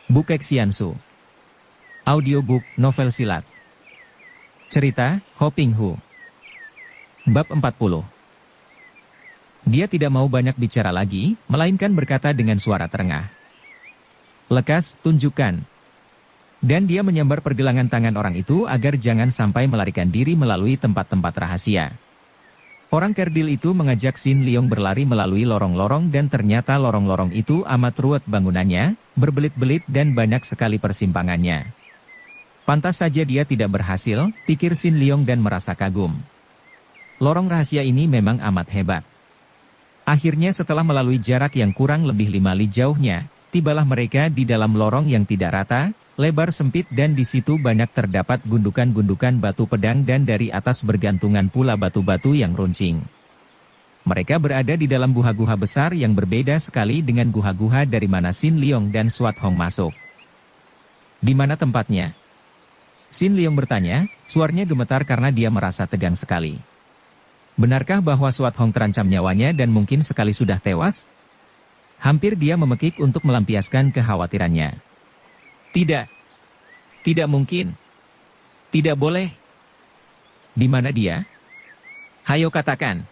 Bukek Xiansu. Audiobook novel silat. Cerita, Ho Ping Hu. Bab 40. Dia tidak mau banyak bicara lagi, melainkan berkata dengan suara terengah. Lekas, tunjukkan. Dan dia menyambar pergelangan tangan orang itu agar jangan sampai melarikan diri melalui tempat-tempat rahasia. Orang kerdil itu mengajak Sin Liong berlari melalui lorong-lorong dan ternyata lorong-lorong itu amat ruwet bangunannya, berbelit-belit dan banyak sekali persimpangannya. Pantas saja dia tidak berhasil, pikir Sin Liong dan merasa kagum. Lorong rahasia ini memang amat hebat. Akhirnya setelah melalui jarak yang kurang lebih 5 li jauhnya, tibalah mereka di dalam lorong yang tidak rata, lebar sempit dan di situ banyak terdapat gundukan-gundukan batu pedang dan dari atas bergantungan pula batu-batu yang runcing. Mereka berada di dalam guha-guha besar yang berbeda sekali dengan guha-guha dari mana Sin Liong dan Suat Hong masuk. Di mana tempatnya? Sin Liong bertanya, suaranya gemetar karena dia merasa tegang sekali. Benarkah bahwa Suat Hong terancam nyawanya dan mungkin sekali sudah tewas? Hampir dia memekik untuk melampiaskan kekhawatirannya. Tidak. Tidak mungkin. Tidak boleh. Di mana dia? Hayo katakan.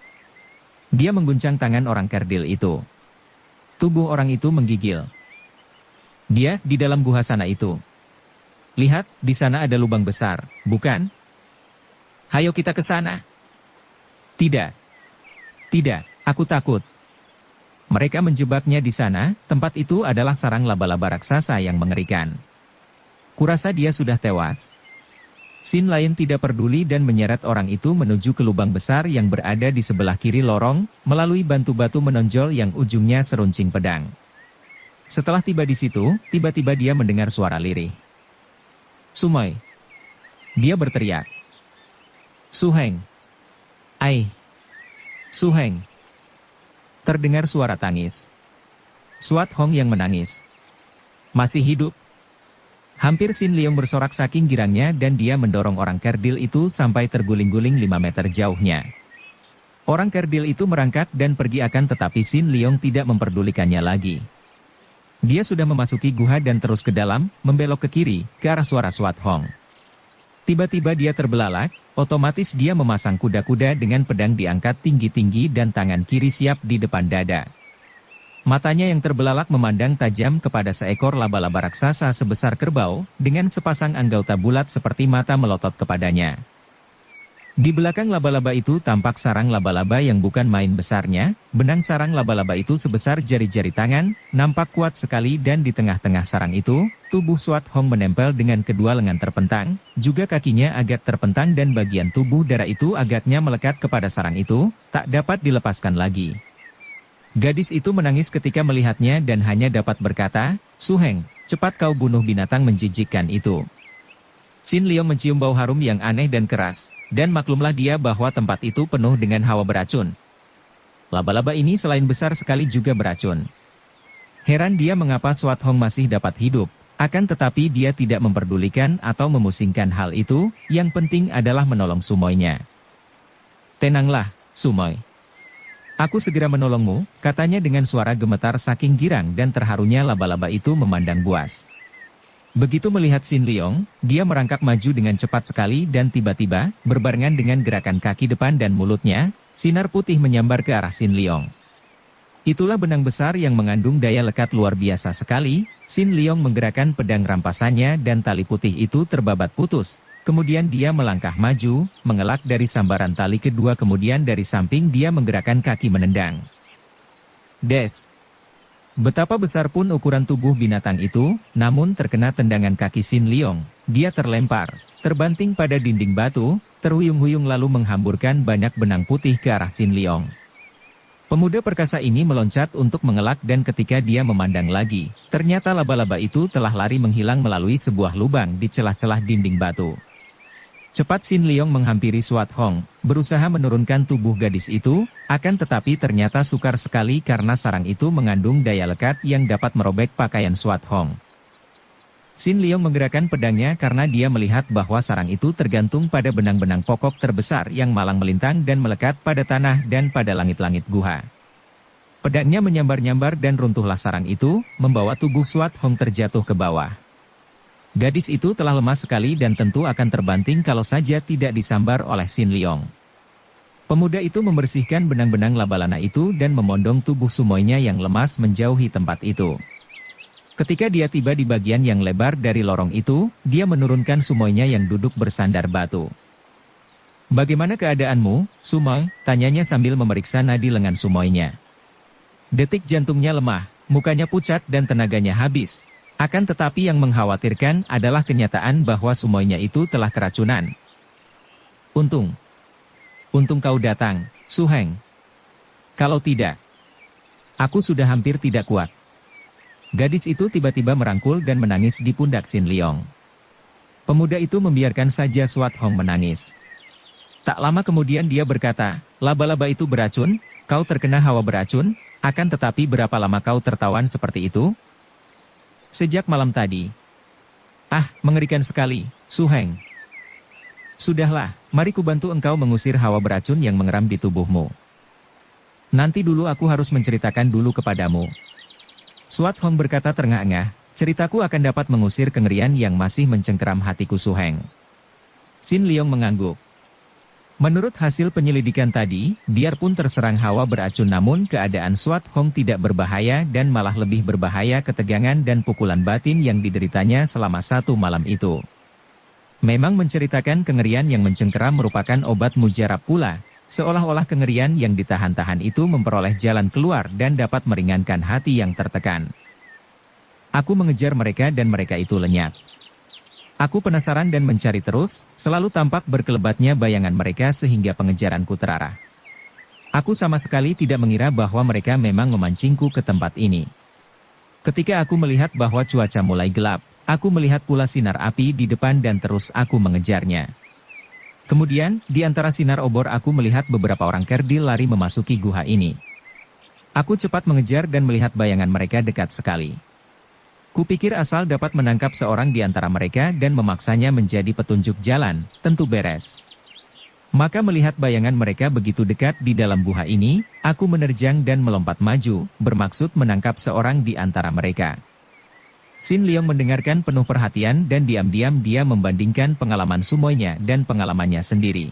Dia mengguncang tangan orang kerdil itu. Tubuh orang itu menggigil. Dia di dalam guha sana itu. Lihat, di sana ada lubang besar, bukan? Hayo kita ke sana. Tidak. Tidak, aku takut. Mereka menjebaknya di sana, tempat itu adalah sarang laba-laba raksasa yang mengerikan. Kurasa dia sudah tewas. Sin lain tidak peduli dan menyeret orang itu menuju ke lubang besar yang berada di sebelah kiri lorong, melalui batu-batu menonjol yang ujungnya seruncing pedang. Setelah tiba di situ, tiba-tiba dia mendengar suara lirih. Sumoy. Dia berteriak. Suheng. Ai. Suheng. Terdengar suara tangis. Suat Hong yang menangis. Masih hidup. Hampir Sin Liong bersorak saking girangnya dan dia mendorong orang kerdil itu sampai terguling-guling 5 meter jauhnya. Orang kerdil itu merangkak dan pergi akan tetapi Sin Liong tidak memperdulikannya lagi. Dia sudah memasuki guha dan terus ke dalam, membelok ke kiri, ke arah suara Suat Hong. Tiba-tiba dia terbelalak, otomatis dia memasang kuda-kuda dengan pedang diangkat tinggi-tinggi dan tangan kiri siap di depan dada. Matanya yang terbelalak memandang tajam kepada seekor laba-laba raksasa sebesar kerbau, dengan sepasang anggota bulat seperti mata melotot kepadanya. Di belakang laba-laba itu tampak sarang laba-laba yang bukan main besarnya, benang sarang laba-laba itu sebesar jari-jari tangan, nampak kuat sekali dan di tengah-tengah sarang itu, tubuh Suat Hong menempel dengan kedua lengan terpentang, juga kakinya agak terpentang dan bagian tubuh darah itu agaknya melekat kepada sarang itu, tak dapat dilepaskan lagi. Gadis itu menangis ketika melihatnya dan hanya dapat berkata, Suheng, cepat kau bunuh binatang menjijikkan itu. Sin Liong mencium bau harum yang aneh dan keras, dan maklumlah dia bahwa tempat itu penuh dengan hawa beracun. Laba-laba ini selain besar sekali juga beracun. Heran dia mengapa Suat Hong masih dapat hidup, akan tetapi dia tidak memperdulikan atau memusingkan hal itu, yang penting adalah menolong Sumoynya. Tenanglah, Sumoy. Aku segera menolongmu, katanya dengan suara gemetar saking girang dan terharunya laba-laba itu memandang buas. Begitu melihat Sin Liong, dia merangkak maju dengan cepat sekali dan tiba-tiba, berbarengan dengan gerakan kaki depan dan mulutnya, sinar putih menyambar ke arah Sin Liong. Itulah benang besar yang mengandung daya lekat luar biasa sekali. Sin Liong menggerakkan pedang rampasannya dan tali putih itu terbabat putus. Kemudian dia melangkah maju, mengelak dari sambaran tali kedua kemudian dari samping dia menggerakkan kaki menendang. Des! Betapa besar pun ukuran tubuh binatang itu, namun terkena tendangan kaki Sin Liong, dia terlempar, terbanting pada dinding batu, terhuyung-huyung lalu menghamburkan banyak benang putih ke arah Sin Liong. Pemuda perkasa ini meloncat untuk mengelak dan ketika dia memandang lagi, ternyata laba-laba itu telah lari menghilang melalui sebuah lubang di celah-celah dinding batu. Cepat Sin Liong menghampiri Suat Hong, berusaha menurunkan tubuh gadis itu, akan tetapi ternyata sukar sekali karena sarang itu mengandung daya lekat yang dapat merobek pakaian Suat Hong. Sin Liong menggerakkan pedangnya karena dia melihat bahwa sarang itu tergantung pada benang-benang pokok terbesar yang malang melintang dan melekat pada tanah dan pada langit-langit guha. Pedangnya menyambar-nyambar dan runtuhlah sarang itu, membawa tubuh Swat Hong terjatuh ke bawah. Gadis itu telah lemah sekali dan tentu akan terbanting kalau saja tidak disambar oleh Sin Leong. Pemuda itu membersihkan benang-benang labalana itu dan memondong tubuh sumoinya yang lemas menjauhi tempat itu. Ketika dia tiba di bagian yang lebar dari lorong itu, dia menurunkan sumoinya yang duduk bersandar batu. "Bagaimana keadaanmu, Sumoi?" tanyanya sambil memeriksa nadi lengan sumoinya. Detik jantungnya lemah, mukanya pucat dan tenaganya habis. Akan tetapi yang mengkhawatirkan adalah kenyataan bahwa sumoinya itu telah keracunan. Untung kau datang, Su Heng. Kalau tidak, aku sudah hampir tidak kuat." Gadis itu tiba-tiba merangkul dan menangis di pundak Sin Leong. Pemuda itu membiarkan saja Swat Hong menangis. Tak lama kemudian dia berkata, "Laba-laba itu beracun, kau terkena hawa beracun, akan tetapi berapa lama kau tertawan seperti itu?" "Sejak malam tadi." "Ah, mengerikan sekali, Su Heng." "Sudahlah, mari kubantu engkau mengusir hawa beracun yang mengeram di tubuhmu. Nanti dulu aku harus menceritakan dulu kepadamu." Swat Hong berkata terengah-engah, "Ceritaku akan dapat mengusir kengerian yang masih mencengkeram hatiku, Su Heng." Sin Leong mengangguk. Menurut hasil penyelidikan tadi, biarpun terserang hawa beracun namun keadaan Swat Hong tidak berbahaya dan malah lebih berbahaya ketegangan dan pukulan batin yang dideritanya selama 1 malam itu. Memang menceritakan kengerian yang mencengkeram merupakan obat mujarab pula, seolah-olah kengerian yang ditahan-tahan itu memperoleh jalan keluar dan dapat meringankan hati yang tertekan. "Aku mengejar mereka dan mereka itu lenyap. Aku penasaran dan mencari terus, selalu tampak berkelebatnya bayangan mereka sehingga pengejaranku terarah. Aku sama sekali tidak mengira bahwa mereka memang memancingku ke tempat ini. Ketika aku melihat bahwa cuaca mulai gelap, aku melihat pula sinar api di depan dan terus aku mengejarnya. Kemudian, di antara sinar obor aku melihat beberapa orang kerdil lari memasuki guha ini. Aku cepat mengejar dan melihat bayangan mereka dekat sekali. Kupikir asal dapat menangkap seorang di antara mereka dan memaksanya menjadi petunjuk jalan, tentu beres. Maka melihat bayangan mereka begitu dekat di dalam guha ini, aku menerjang dan melompat maju, bermaksud menangkap seorang di antara mereka." Sin Leong mendengarkan penuh perhatian dan diam-diam dia membandingkan pengalaman sumoinya dan pengalamannya sendiri.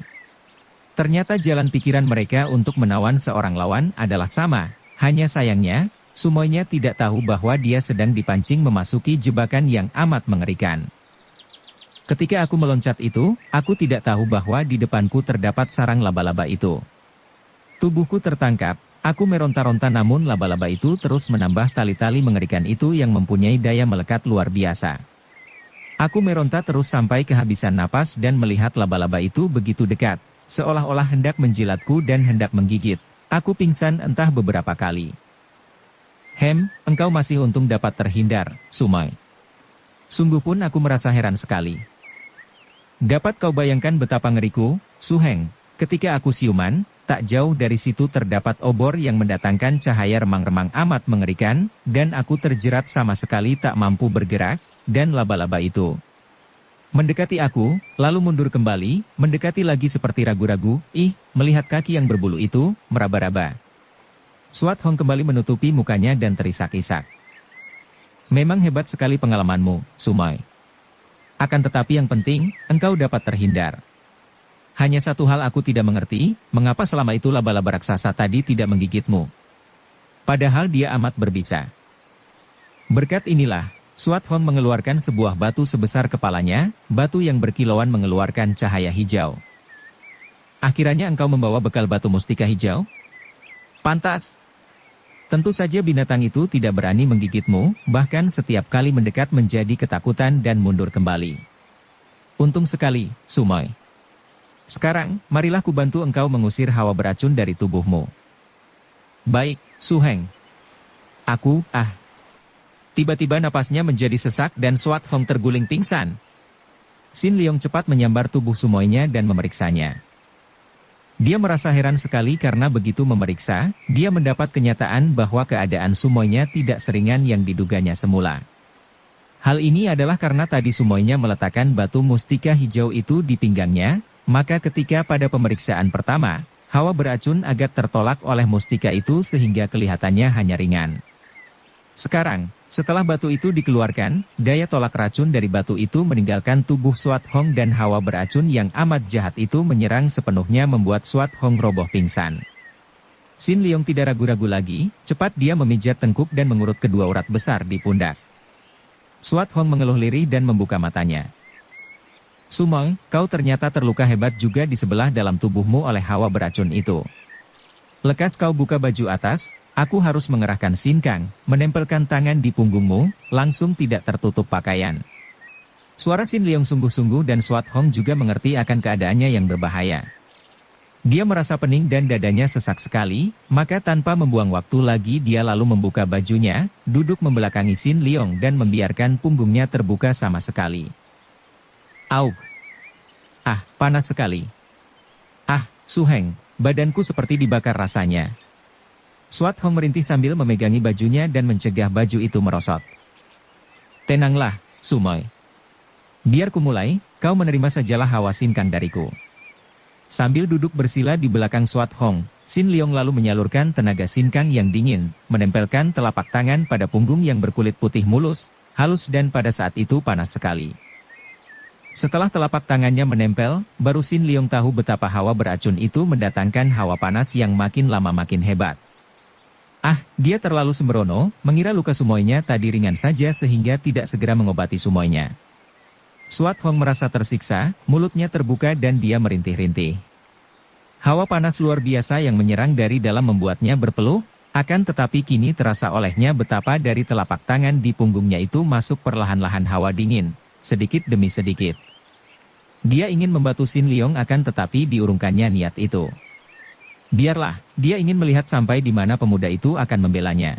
Ternyata jalan pikiran mereka untuk menawan seorang lawan adalah sama, hanya sayangnya, sumoinya tidak tahu bahwa dia sedang dipancing memasuki jebakan yang amat mengerikan. Ketika aku meloncat itu, aku tidak tahu bahwa di depanku terdapat sarang laba-laba itu. Tubuhku tertangkap, aku meronta-ronta namun laba-laba itu terus menambah tali-tali mengerikan itu yang mempunyai daya melekat luar biasa. Aku meronta terus sampai kehabisan napas dan melihat laba-laba itu begitu dekat, seolah-olah hendak menjilatku dan hendak menggigit. Aku pingsan entah beberapa kali. Engkau masih untung dapat terhindar, Sumoi. Sungguh pun aku merasa heran sekali. Dapat kau bayangkan betapa ngeriku, Su Heng, ketika aku siuman, tak jauh dari situ terdapat obor yang mendatangkan cahaya remang-remang amat mengerikan, dan aku terjerat sama sekali tak mampu bergerak, dan laba-laba itu mendekati aku, lalu mundur kembali, mendekati lagi seperti ragu-ragu, melihat kaki yang berbulu itu, meraba-raba. Swat Hong kembali menutupi mukanya dan terisak-isak. Memang hebat sekali pengalamanmu, Sumoi. Akan tetapi yang penting, engkau dapat terhindar. Hanya satu hal aku tidak mengerti, mengapa selama itu laba-laba raksasa tadi tidak menggigitmu. Padahal dia amat berbisa. Berkat inilah, Swat Hong mengeluarkan sebuah batu sebesar kepalanya, batu yang berkilauan mengeluarkan cahaya hijau. Akhirnya engkau membawa bekal batu mustika hijau? Pantas. Tentu saja binatang itu tidak berani menggigitmu, bahkan setiap kali mendekat menjadi ketakutan dan mundur kembali. Untung sekali, Sumoi. Sekarang, marilah kubantu engkau mengusir hawa beracun dari tubuhmu. Baik, Su Heng. Tiba-tiba napasnya menjadi sesak dan Swat Hong terguling pingsan. Sin Leong cepat menyambar tubuh Sumoinya dan memeriksanya. Dia merasa heran sekali karena begitu memeriksa, dia mendapat kenyataan bahwa keadaan Sumoinya tidak seringan yang diduganya semula. Hal ini adalah karena tadi Sumoinya meletakkan batu mustika hijau itu di pinggangnya, maka ketika pada pemeriksaan pertama, Hawa beracun agak tertolak oleh mustika itu sehingga kelihatannya hanya ringan. Sekarang, setelah batu itu dikeluarkan, daya tolak racun dari batu itu meninggalkan tubuh Swat Hong dan hawa beracun yang amat jahat itu menyerang sepenuhnya membuat Swat Hong roboh pingsan. Sin Leong tidak ragu-ragu lagi, cepat dia memijat tengkuk dan mengurut kedua urat besar di pundak. Swat Hong mengeluh lirih dan membuka matanya. Sumoy, kau ternyata terluka hebat juga di sebelah dalam tubuhmu oleh hawa beracun itu. Lekas kau buka baju atas, aku harus mengerahkan Sin Kang, menempelkan tangan di punggungmu, langsung tidak tertutup pakaian. Suara Sin Leong sungguh-sungguh dan Swat Hong juga mengerti akan keadaannya yang berbahaya. Dia merasa pening dan dadanya sesak sekali, maka tanpa membuang waktu lagi dia lalu membuka bajunya, duduk membelakangi Sin Leong dan membiarkan punggungnya terbuka sama sekali. Auk! Ah, panas sekali. Ah, Su Heng, badanku seperti dibakar rasanya. Swat Hong merintih sambil memegangi bajunya dan mencegah baju itu merosot. Tenanglah, Sumoy. Biar ku mulai, kau menerima sajalah hawa Sin Kang dariku. Sambil duduk bersila di belakang Swat Hong, Sin Leong lalu menyalurkan tenaga Sin Kang yang dingin, menempelkan telapak tangan pada punggung yang berkulit putih mulus, halus dan pada saat itu panas sekali. Setelah telapak tangannya menempel, baru Sin Leong tahu betapa hawa beracun itu mendatangkan hawa panas yang makin lama makin hebat. Ah, dia terlalu sembrono, mengira luka Sumoynya tadi ringan saja sehingga tidak segera mengobati Sumoynya. Swat Hong merasa tersiksa, mulutnya terbuka dan dia merintih-rintih. Hawa panas luar biasa yang menyerang dari dalam membuatnya berpeluh, akan tetapi kini terasa olehnya betapa dari telapak tangan di punggungnya itu masuk perlahan-lahan hawa dingin, sedikit demi sedikit. Dia ingin membantu Sin Leong akan tetapi diurungkannya niat itu. Biarlah, dia ingin melihat sampai di mana pemuda itu akan membelanya.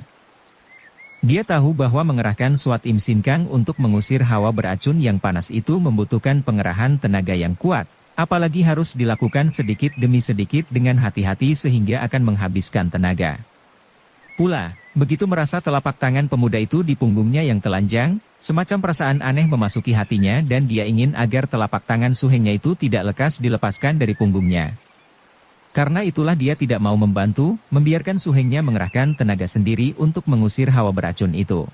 Dia tahu bahwa mengerahkan Swat Im Sin Kang untuk mengusir hawa beracun yang panas itu membutuhkan pengerahan tenaga yang kuat, apalagi harus dilakukan sedikit demi sedikit dengan hati-hati sehingga akan menghabiskan tenaga. Pula, begitu merasa telapak tangan pemuda itu di punggungnya yang telanjang, semacam perasaan aneh memasuki hatinya dan dia ingin agar telapak tangan Su Hengnya itu tidak lekas dilepaskan dari punggungnya. Karena itulah dia tidak mau membantu, membiarkan Su Hengnya mengerahkan tenaga sendiri untuk mengusir hawa beracun itu.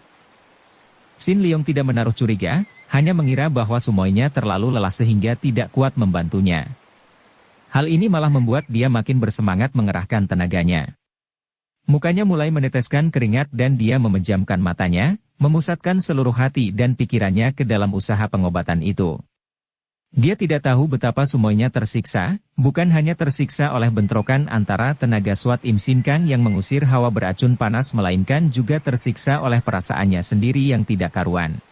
Sin Leong tidak menaruh curiga, hanya mengira bahwa Sumoynya terlalu lelah sehingga tidak kuat membantunya. Hal ini malah membuat dia makin bersemangat mengerahkan tenaganya. Mukanya mulai meneteskan keringat dan dia memejamkan matanya, memusatkan seluruh hati dan pikirannya ke dalam usaha pengobatan itu. Dia tidak tahu betapa Sumoynya tersiksa, bukan hanya tersiksa oleh bentrokan antara tenaga Swat Im Sin Kang yang mengusir hawa beracun panas melainkan juga tersiksa oleh perasaannya sendiri yang tidak karuan.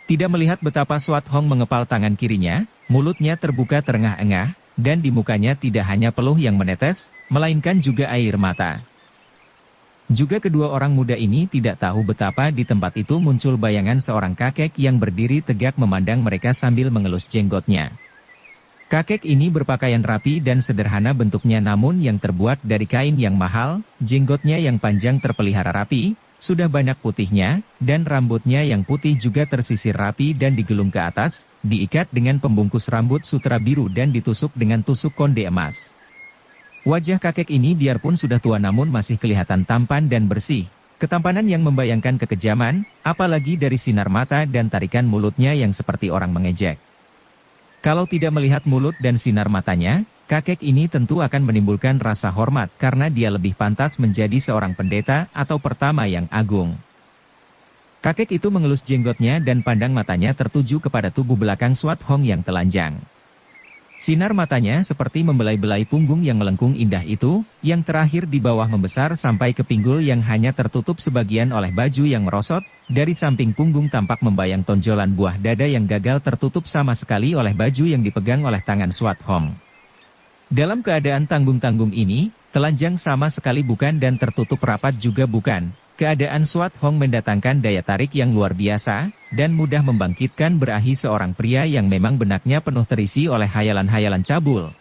Tidak melihat betapa Swat Hong mengepal tangan kirinya, mulutnya terbuka terengah-engah, dan di mukanya tidak hanya peluh yang menetes, melainkan juga air mata. Juga kedua orang muda ini tidak tahu betapa di tempat itu muncul bayangan seorang kakek yang berdiri tegak memandang mereka sambil mengelus jenggotnya. Kakek ini berpakaian rapi dan sederhana bentuknya namun yang terbuat dari kain yang mahal, jenggotnya yang panjang terpelihara rapi, sudah banyak putihnya, dan rambutnya yang putih juga tersisir rapi dan digelung ke atas, diikat dengan pembungkus rambut sutra biru dan ditusuk dengan tusuk konde emas. Wajah kakek ini biarpun sudah tua namun masih kelihatan tampan dan bersih, ketampanan yang membayangkan kekejaman, apalagi dari sinar mata dan tarikan mulutnya yang seperti orang mengejek. Kalau tidak melihat mulut dan sinar matanya, kakek ini tentu akan menimbulkan rasa hormat karena dia lebih pantas menjadi seorang pendeta atau pertama yang agung. Kakek itu mengelus jenggotnya dan pandang matanya tertuju kepada tubuh belakang Swat Hong yang telanjang. Sinar matanya seperti membelai-belai punggung yang melengkung indah itu, yang terakhir di bawah membesar sampai ke pinggul yang hanya tertutup sebagian oleh baju yang merosot, dari samping punggung tampak membayang tonjolan buah dada yang gagal tertutup sama sekali oleh baju yang dipegang oleh tangan Swat Hong. Dalam keadaan tanggung-tanggung ini, telanjang sama sekali bukan dan tertutup rapat juga bukan. Keadaan Swat Hong mendatangkan daya tarik yang luar biasa, dan mudah membangkitkan berahi seorang pria yang memang benaknya penuh terisi oleh hayalan-hayalan cabul.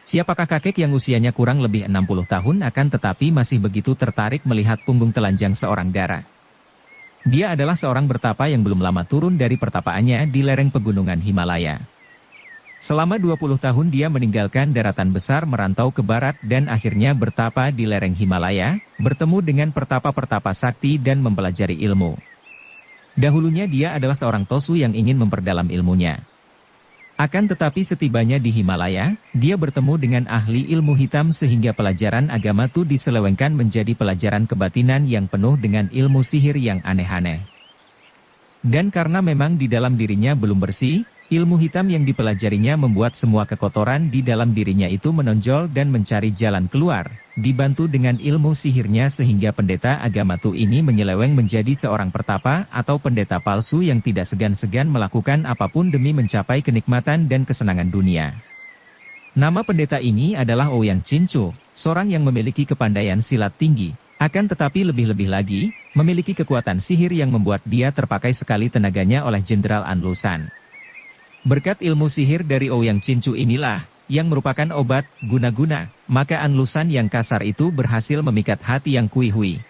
Siapakah kakek yang usianya kurang lebih 60 tahun akan tetapi masih begitu tertarik melihat punggung telanjang seorang dara? Dia adalah seorang bertapa yang belum lama turun dari pertapaannya di lereng pegunungan Himalaya. Selama 20 tahun dia meninggalkan daratan besar merantau ke barat dan akhirnya bertapa di lereng Himalaya, bertemu dengan pertapa-pertapa sakti dan mempelajari ilmu. Dahulunya dia adalah seorang Tosu yang ingin memperdalam ilmunya. Akan tetapi setibanya di Himalaya, dia bertemu dengan ahli ilmu hitam sehingga pelajaran agama Tu diselewengkan menjadi pelajaran kebatinan yang penuh dengan ilmu sihir yang aneh-aneh. Dan karena memang di dalam dirinya belum bersih, ilmu hitam yang dipelajarinya membuat semua kekotoran di dalam dirinya itu menonjol dan mencari jalan keluar, dibantu dengan ilmu sihirnya sehingga pendeta agama Tu ini menyeleweng menjadi seorang pertapa atau pendeta palsu yang tidak segan-segan melakukan apapun demi mencapai kenikmatan dan kesenangan dunia. Nama pendeta ini adalah Ouyang Chinchu, seorang yang memiliki kepandaian silat tinggi, akan tetapi lebih-lebih lagi, memiliki kekuatan sihir yang membuat dia terpakai sekali tenaganya oleh Jenderal Anlusan. Berkat ilmu sihir dari Ouyang Chinchu inilah, yang merupakan obat guna-guna, maka Anlusan yang kasar itu berhasil memikat hati yang kui-hui.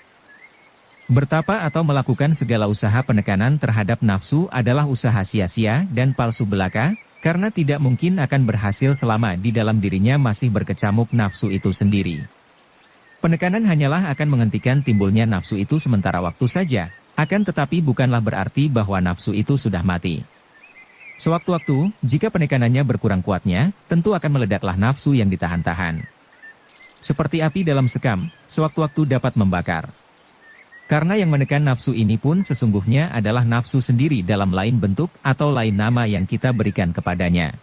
Bertapa atau melakukan segala usaha penekanan terhadap nafsu adalah usaha sia-sia dan palsu belaka, karena tidak mungkin akan berhasil selama di dalam dirinya masih berkecamuk nafsu itu sendiri. Penekanan hanyalah akan menghentikan timbulnya nafsu itu sementara waktu saja, akan tetapi bukanlah berarti bahwa nafsu itu sudah mati. Sewaktu-waktu, jika penekanannya berkurang kuatnya, tentu akan meledaklah nafsu yang ditahan-tahan. Seperti api dalam sekam, sewaktu-waktu dapat membakar. Karena yang menekan nafsu ini pun sesungguhnya adalah nafsu sendiri dalam lain bentuk atau lain nama yang kita berikan kepadanya.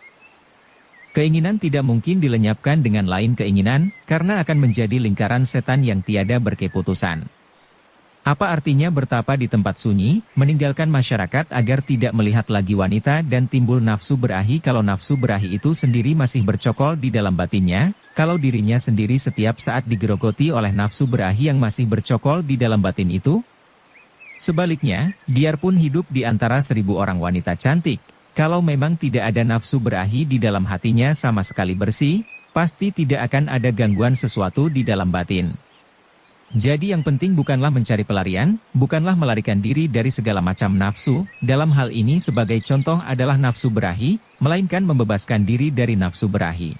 Keinginan tidak mungkin dilenyapkan dengan lain keinginan, karena akan menjadi lingkaran setan yang tiada berkeputusan. Apa artinya bertapa di tempat sunyi, meninggalkan masyarakat agar tidak melihat lagi wanita dan timbul nafsu berahi kalau nafsu berahi itu sendiri masih bercokol di dalam batinnya, kalau dirinya sendiri setiap saat digerogoti oleh nafsu berahi yang masih bercokol di dalam batin itu? Sebaliknya, biarpun hidup di antara 1000 orang wanita cantik, kalau memang tidak ada nafsu berahi di dalam hatinya sama sekali bersih, pasti tidak akan ada gangguan sesuatu di dalam batin. Jadi yang penting bukanlah mencari pelarian, bukanlah melarikan diri dari segala macam nafsu, dalam hal ini sebagai contoh adalah nafsu berahi, melainkan membebaskan diri dari nafsu berahi.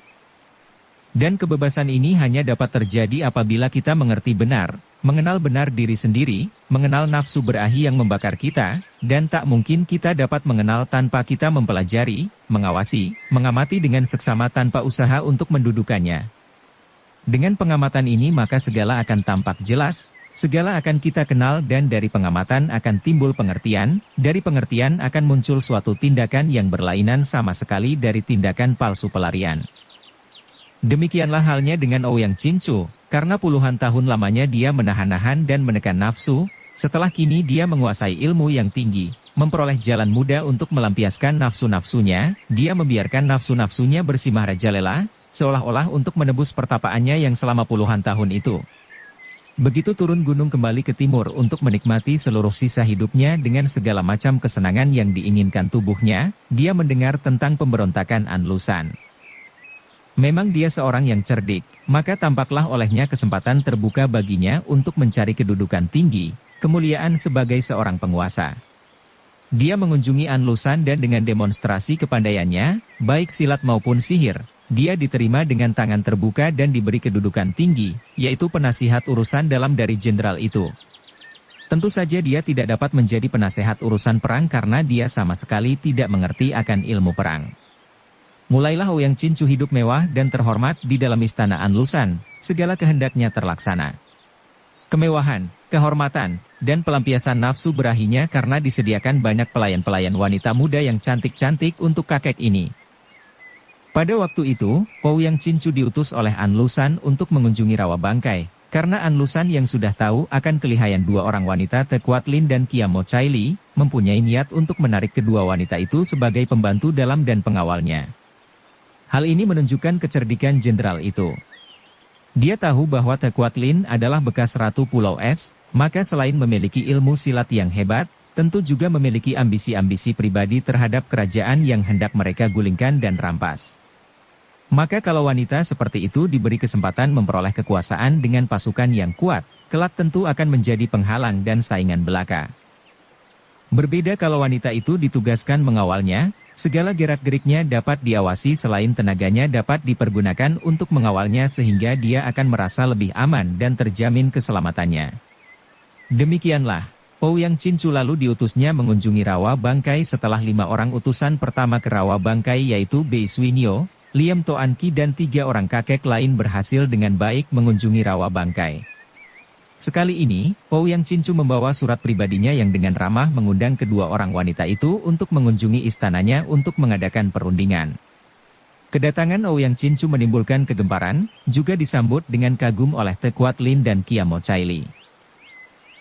Dan kebebasan ini hanya dapat terjadi apabila kita mengerti benar, mengenal benar diri sendiri, mengenal nafsu berahi yang membakar kita, dan tak mungkin kita dapat mengenal tanpa kita mempelajari, mengawasi, mengamati dengan seksama tanpa usaha untuk mendudukannya. Dengan pengamatan ini maka segala akan tampak jelas, segala akan kita kenal dan dari pengamatan akan timbul pengertian, dari pengertian akan muncul suatu tindakan yang berlainan sama sekali dari tindakan palsu pelarian. Demikianlah halnya dengan Ouyang Chinchu, karena puluhan tahun lamanya dia menahan-nahan dan menekan nafsu, setelah kini dia menguasai ilmu yang tinggi, memperoleh jalan mudah untuk melampiaskan nafsu-nafsunya, dia membiarkan nafsu-nafsunya bersimah rajalela, seolah-olah untuk menebus pertapaannya yang selama puluhan tahun itu. Begitu turun gunung kembali ke timur untuk menikmati seluruh sisa hidupnya dengan segala macam kesenangan yang diinginkan tubuhnya, dia mendengar tentang pemberontakan Anlusan. Memang dia seorang yang cerdik, maka tampaklah olehnya kesempatan terbuka baginya untuk mencari kedudukan tinggi, kemuliaan sebagai seorang penguasa. Dia mengunjungi Anlusan dan dengan demonstrasi kepandaiannya, baik silat maupun sihir, dia diterima dengan tangan terbuka dan diberi kedudukan tinggi, yaitu penasihat urusan dalam dari jenderal itu. Tentu saja dia tidak dapat menjadi penasehat urusan perang karena dia sama sekali tidak mengerti akan ilmu perang. Mulailah Ouyang Chinchu hidup mewah dan terhormat di dalam istana Anlusan, segala kehendaknya terlaksana. Kemewahan, kehormatan, dan pelampiasan nafsu berahinya karena disediakan banyak pelayan-pelayan wanita muda yang cantik-cantik untuk kakek ini. Pada waktu itu, Ouyang Chinchu diutus oleh Anlusan untuk mengunjungi rawa bangkai, karena Anlusan yang sudah tahu akan kelihayan dua orang wanita Te Kuat Lin dan Kiamo Chai Li, mempunyai niat untuk menarik kedua wanita itu sebagai pembantu dalam dan pengawalnya. Hal ini menunjukkan kecerdikan jenderal itu. Dia tahu bahwa Te Kuat Lin adalah bekas Ratu Pulau Es, maka selain memiliki ilmu silat yang hebat, tentu juga memiliki ambisi-ambisi pribadi terhadap kerajaan yang hendak mereka gulingkan dan rampas. Maka kalau wanita seperti itu diberi kesempatan memperoleh kekuasaan dengan pasukan yang kuat, kelak tentu akan menjadi penghalang dan saingan belaka. Berbeda kalau wanita itu ditugaskan mengawalnya, Segala gerak-geriknya dapat diawasi selain tenaganya dapat dipergunakan untuk mengawalnya sehingga dia akan merasa lebih aman dan terjamin keselamatannya. Demikianlah, Ouyang Cincu lalu diutusnya mengunjungi rawa bangkai setelah 5 orang utusan pertama ke rawa bangkai yaitu Bei Suinyo, Liam Toan Qi dan 3 orang kakek lain berhasil dengan baik mengunjungi rawa bangkai. Sekali ini, Ouyang Cincu membawa surat pribadinya yang dengan ramah mengundang kedua orang wanita itu untuk mengunjungi istananya untuk mengadakan perundingan. Kedatangan Ouyang Cincu menimbulkan kegemparan, juga disambut dengan kagum oleh Te Kuat Lin dan Kia Mo Chai Li.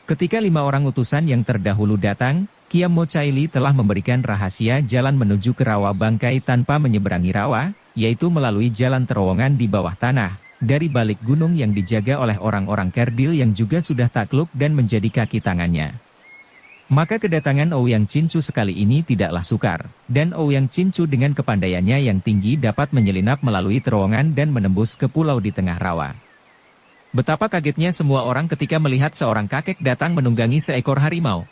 Ketika 5 orang utusan yang terdahulu datang, Kia Mo Chai Li telah memberikan rahasia jalan menuju ke rawa bangkai tanpa menyeberangi rawa, yaitu melalui jalan terowongan di bawah tanah, dari balik gunung yang dijaga oleh orang-orang Kerdil yang juga sudah takluk dan menjadi kaki tangannya. Maka kedatangan Ouyang Cincu sekali ini tidaklah sukar, dan Ouyang Cincu dengan kepandaiannya yang tinggi dapat menyelinap melalui terowongan dan menembus ke pulau di tengah rawa. Betapa kagetnya semua orang ketika melihat seorang kakek datang menunggangi seekor harimau.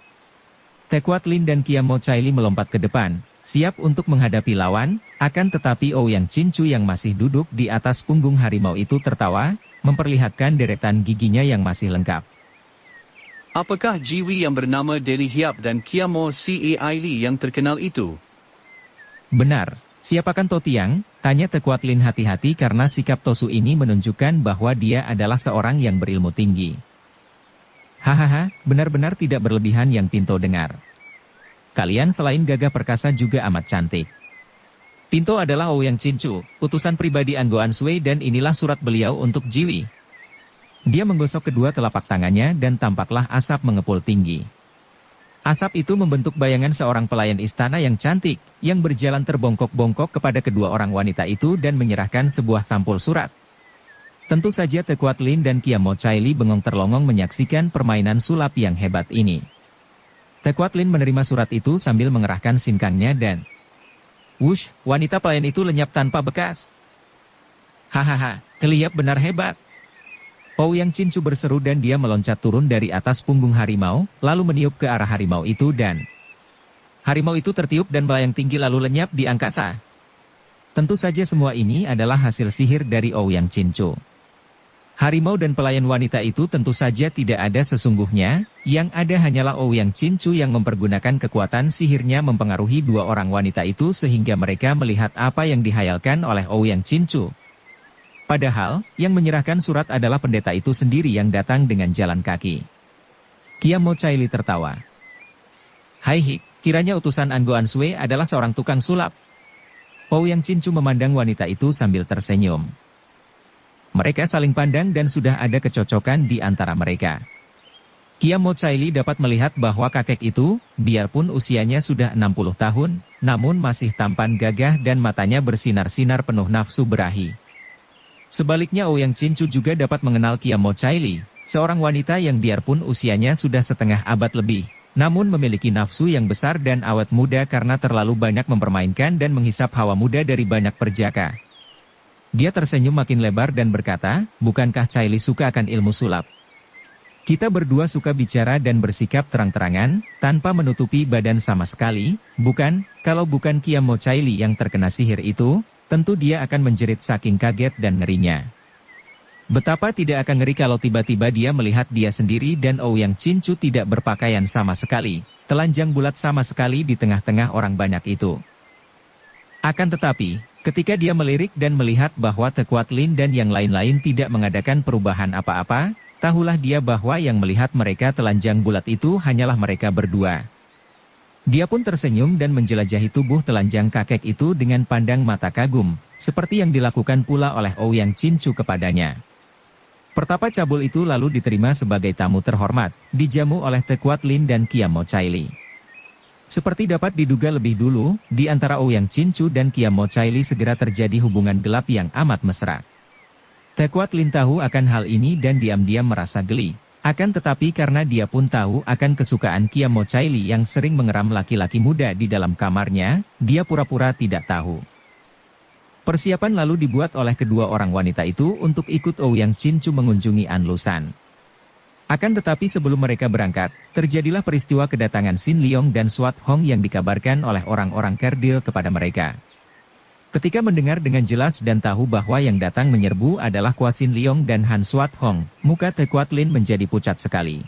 Te Kuat Lin dan Kia Mo Chai Li melompat ke depan, siap untuk menghadapi lawan, akan tetapi Ouyang Cincu yang masih duduk di atas punggung harimau itu tertawa, memperlihatkan deretan giginya yang masih lengkap. Apakah Jiwi yang bernama Deli Hiap dan Kia Mo Cai Li yang terkenal itu? Benar, siapakan Totiang? Tanya Te Kuat Lin hati-hati karena sikap Tosu ini menunjukkan bahwa dia adalah seorang yang berilmu tinggi. Hahaha, benar-benar tidak berlebihan yang Pinto dengar. Kalian selain gagah perkasa juga amat cantik. Pinto adalah Ouyang Cincu, utusan pribadi Anggoan Sui dan inilah surat beliau untuk Jiwi. Dia menggosok kedua telapak tangannya dan tampaklah asap mengepul tinggi. Asap itu membentuk bayangan seorang pelayan istana yang cantik, yang berjalan terbongkok-bongkok kepada kedua orang wanita itu dan menyerahkan sebuah sampul surat. Tentu saja Te Kuat Lin dan Kia Mo Chai Li bengong terlongong menyaksikan permainan sulap yang hebat ini. Te Kuat Lin menerima surat itu sambil mengerahkan sinkangnya dan wush, wanita pelayan itu lenyap tanpa bekas. Hahaha, keliap benar hebat. Ouyang Cincu berseru dan dia meloncat turun dari atas punggung harimau, lalu meniup ke arah harimau itu dan harimau itu tertiup dan melayang tinggi lalu lenyap di angkasa. Tentu saja semua ini adalah hasil sihir dari Ouyang Cincu. Harimau dan pelayan wanita itu tentu saja tidak ada sesungguhnya, yang ada hanyalah Ouyang Cincu yang mempergunakan kekuatan sihirnya mempengaruhi dua orang wanita itu sehingga mereka melihat apa yang dihayalkan oleh Ouyang Cincu. Padahal, yang menyerahkan surat adalah pendeta itu sendiri yang datang dengan jalan kaki. Kia Mo Chai Li tertawa. Hai Hik, kiranya utusan Anggoan Sui adalah seorang tukang sulap. Ouyang Cincu memandang wanita itu sambil tersenyum. Mereka saling pandang dan sudah ada kecocokan di antara mereka. Kia Mo Chai Li dapat melihat bahwa kakek itu, biarpun usianya sudah 60 tahun, namun masih tampan gagah dan matanya bersinar-sinar penuh nafsu berahi. Sebaliknya Ouyang Cincu juga dapat mengenal Kia Mo Chai Li, seorang wanita yang biarpun usianya sudah setengah abad lebih, namun memiliki nafsu yang besar dan awet muda karena terlalu banyak mempermainkan dan menghisap hawa muda dari banyak perjaka. Dia tersenyum makin lebar dan berkata, bukankah Chai Li suka akan ilmu sulap? Kita berdua suka bicara dan bersikap terang-terangan, tanpa menutupi badan sama sekali, bukan? Kalau bukan Kia Mo Chai Li yang terkena sihir itu, tentu dia akan menjerit saking kaget dan ngerinya. Betapa tidak akan ngeri kalau tiba-tiba dia melihat dia sendiri dan Ouyang Cincu tidak berpakaian sama sekali, telanjang bulat sama sekali di tengah-tengah orang banyak itu. Akan tetapi, ketika dia melirik dan melihat bahwa Te Kuat Lin dan yang lain-lain tidak mengadakan perubahan apa-apa, tahulah dia bahwa yang melihat mereka telanjang bulat itu hanyalah mereka berdua. Dia pun tersenyum dan menjelajahi tubuh telanjang kakek itu dengan pandang mata kagum, seperti yang dilakukan pula oleh Ouyang Cincu kepadanya. Pertapa cabul itu lalu diterima sebagai tamu terhormat, dijamu oleh Te Kuat Lin dan Kia Mo Chai Li. Seperti dapat diduga lebih dulu, di antara Ouyang Cincu dan Kia Mo Chai Li segera terjadi hubungan gelap yang amat mesra. Te Kuat Lin tahu akan hal ini dan diam-diam merasa geli. Akan tetapi karena dia pun tahu akan kesukaan Kia Mo Chai Li yang sering mengeram laki-laki muda di dalam kamarnya, dia pura-pura tidak tahu. Persiapan lalu dibuat oleh kedua orang wanita itu untuk ikut Ouyang Cincu mengunjungi Anlusan. Akan tetapi sebelum mereka berangkat, terjadilah peristiwa kedatangan Sin Leong dan Swat Hong yang dikabarkan oleh orang-orang Kerdil kepada mereka. Ketika mendengar dengan jelas dan tahu bahwa yang datang menyerbu adalah Kwa Sin Leong dan Han Swat Hong, muka Te Kuat Lin menjadi pucat sekali.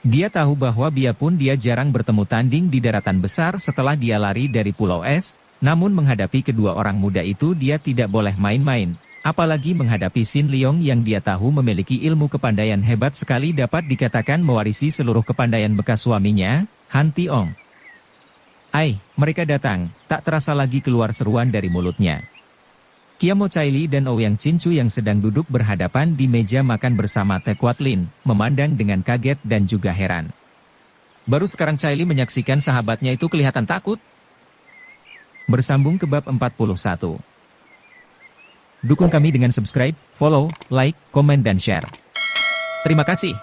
Dia tahu bahwa biarpun dia jarang bertemu tanding di daratan besar setelah dia lari dari Pulau Es, namun menghadapi kedua orang muda itu dia tidak boleh main-main, apalagi menghadapi Sin Leong yang dia tahu memiliki ilmu kepandaian hebat sekali dapat dikatakan mewarisi seluruh kepandaian bekas suaminya, Han Tiong. "Ai, mereka datang," tak terasa lagi keluar seruan dari mulutnya. Kiamo Chai Li dan Ouyang Cincu yang sedang duduk berhadapan di meja makan bersama Te Kuat Lin, memandang dengan kaget dan juga heran. Baru sekarang Chai Li menyaksikan sahabatnya itu kelihatan takut. Bersambung ke bab 41. Dukung kami dengan subscribe, follow, like, komen dan share. Terima kasih.